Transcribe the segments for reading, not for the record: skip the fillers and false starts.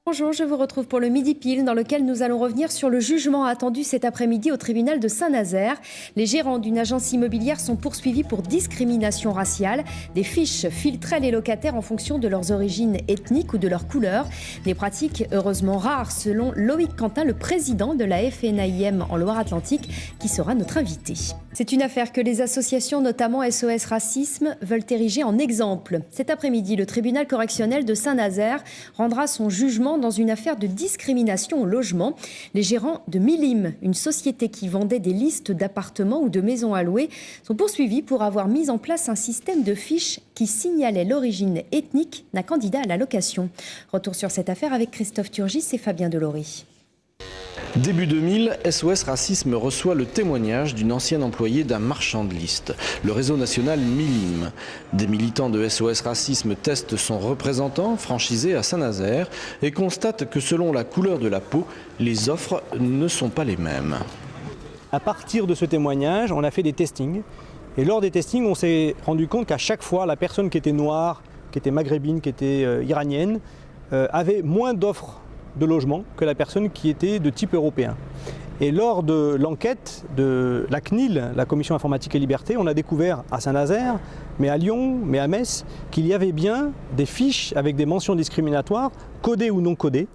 Bonjour, je vous retrouve pour le Midi Pile dans lequel nous allons revenir sur le jugement attendu cet après-midi au tribunal de Saint-Nazaire. Les gérants d'une agence immobilière sont poursuivis pour discrimination raciale. Des fiches filtraient les locataires en fonction de leurs origines ethniques ou de leur couleur. Des pratiques heureusement rares selon Loïc Quentin, le président de la FNAIM en Loire-Atlantique, qui sera notre invité. C'est une affaire que les associations, notamment SOS Racisme, veulent ériger en exemple. Cet après-midi, le tribunal correctionnel de Saint-Nazaire rendra son jugement dans une affaire de discrimination au logement. Les gérants de Milim, une société qui vendait des listes d'appartements ou de maisons à louer, sont poursuivis pour avoir mis en place un système de fiches qui signalait l'origine ethnique d'un candidat à la location. Retour sur cette affaire avec Christophe Turgis et Fabien Delory. Début 2000, SOS Racisme reçoit le témoignage d'une ancienne employée d'un marchand de listes, le réseau national Milim. Des militants de SOS Racisme testent son représentant, franchisé à Saint-Nazaire, et constatent que selon la couleur de la peau, les offres ne sont pas les mêmes. À partir de ce témoignage, on a fait des testings. Et lors des testings, on s'est rendu compte qu'à chaque fois, la personne qui était noire, qui était maghrébine, qui était iranienne, avait moins d'offres de logement que la personne qui était de type européen. Et lors de l'enquête de la CNIL, la Commission Informatique et Liberté, on a découvert à Saint-Nazaire, mais à Lyon, mais à Metz, qu'il y avait bien des fiches avec des mentions discriminatoires, codées ou non codées.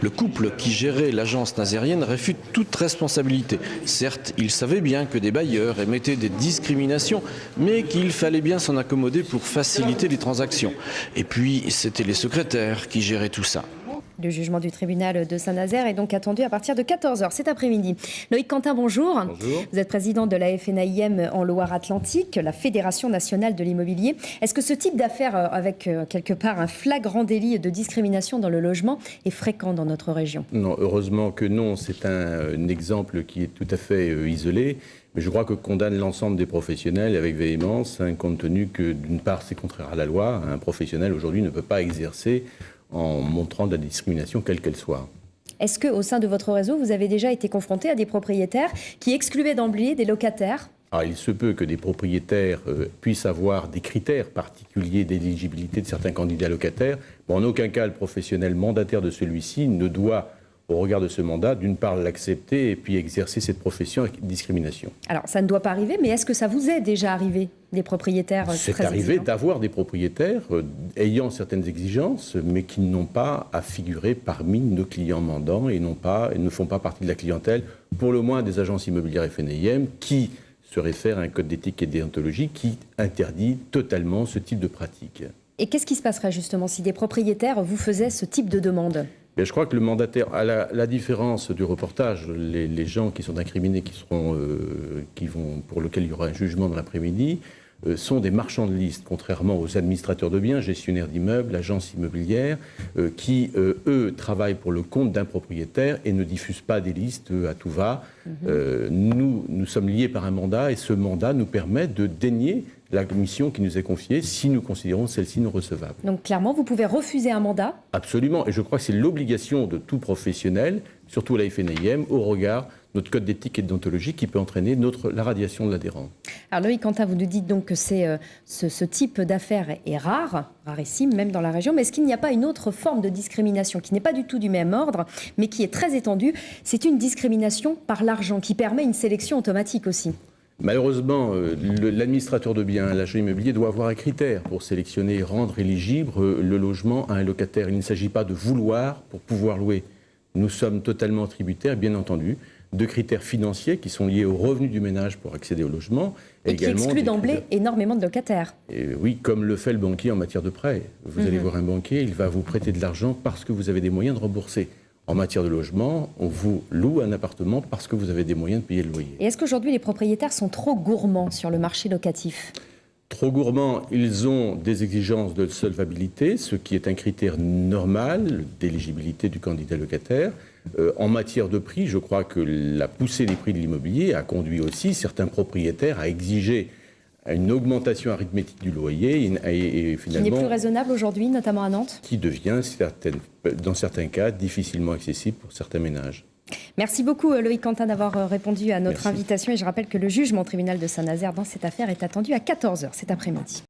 Le couple qui gérait l'agence nazérienne réfute toute responsabilité. Certes, il savait bien que des bailleurs émettaient des discriminations, mais qu'il fallait bien s'en accommoder pour faciliter les transactions. Et puis, c'était les secrétaires qui géraient tout ça. Le jugement du tribunal de Saint-Nazaire est donc attendu à partir de 14h cet après-midi. Loïc Quentin, bonjour. Bonjour. Vous êtes président de la FNAIM en Loire-Atlantique, la Fédération nationale de l'immobilier. Est-ce que ce type d'affaire, avec quelque part un flagrant délit de discrimination dans le logement, est fréquent dans notre région? Non, heureusement que non. C'est un exemple qui est tout à fait isolé. Mais je crois que condamne l'ensemble des professionnels avec véhémence, compte tenu que, d'une part, c'est contraire à la loi. Un professionnel, aujourd'hui, ne peut pas exercer en montrant de la discrimination, quelle qu'elle soit. Est-ce qu'au sein de votre réseau, vous avez déjà été confronté à des propriétaires qui excluaient d'emblée des locataires? Alors, il se peut que des propriétaires puissent avoir des critères particuliers d'éligibilité de certains candidats locataires. Mais en aucun cas, le professionnel mandataire de celui-ci ne doit, au regard de ce mandat, d'une part l'accepter et puis exercer cette profession avec discrimination. Alors, ça ne doit pas arriver, mais est-ce que ça vous est déjà arrivé, des propriétaires C'est très arrivé exigeants d'avoir des propriétaires ayant certaines exigences, mais qui n'ont pas à figurer parmi nos clients mandants et ne font pas partie de la clientèle, pour le moins des agences immobilières FNAIM, qui se réfèrent à un code d'éthique et de déontologie qui interdit totalement ce type de pratique. Et qu'est-ce qui se passerait justement si des propriétaires vous faisaient ce type de demande? Mais je crois que le mandataire, à la différence du reportage, les gens qui sont incriminés, pour lesquels il y aura un jugement dans l'après-midi, sont des marchands de liste, contrairement aux administrateurs de biens, gestionnaires d'immeubles, agences immobilières, qui, eux, travaillent pour le compte d'un propriétaire et ne diffusent pas des listes à tout va. Nous sommes liés par un mandat et ce mandat nous permet de dénier la mission qui nous est confiée si nous considérons celle-ci non recevable. Donc clairement, vous pouvez refuser un mandat? Absolument, et je crois que c'est l'obligation de tout professionnel, surtout à la FNAIM, au regard de notre code d'éthique et de déontologie qui peut entraîner la radiation de l'adhérent. Alors Loïc Quentin, vous nous dites donc que ce type d'affaire est rarissime même dans la région, mais est-ce qu'il n'y a pas une autre forme de discrimination qui n'est pas du tout du même ordre, mais qui est très étendue? C'est une discrimination par l'argent qui permet une sélection automatique aussi. Malheureusement, l'administrateur de biens, l'agent immobilier, doit avoir un critère pour sélectionner et rendre éligible le logement à un locataire. Il ne s'agit pas de vouloir pour pouvoir louer. Nous sommes totalement tributaires, bien entendu, de critères financiers qui sont liés aux revenus du ménage pour accéder au logement. Et qui excluent d'emblée énormément de locataires. Et oui, comme le fait le banquier en matière de prêt. Vous allez voir un banquier, il va vous prêter de l'argent parce que vous avez des moyens de rembourser. En matière de logement, on vous loue un appartement parce que vous avez des moyens de payer le loyer. Et est-ce qu'aujourd'hui les propriétaires sont trop gourmands sur le marché locatif? Trop gourmands, ils ont des exigences de solvabilité, ce qui est un critère normal d'éligibilité du candidat locataire. En matière de prix, je crois que la poussée des prix de l'immobilier a conduit aussi certains propriétaires à exiger une augmentation arithmétique du loyer et finalement... Qui n'est plus raisonnable aujourd'hui, notamment à Nantes? Qui devient, dans certains cas, difficilement accessible pour certains ménages. Merci beaucoup Loïc Quentin d'avoir répondu à notre Merci. invitation et je rappelle que le jugement au tribunal de Saint-Nazaire dans cette affaire est attendu à 14h cet après-midi.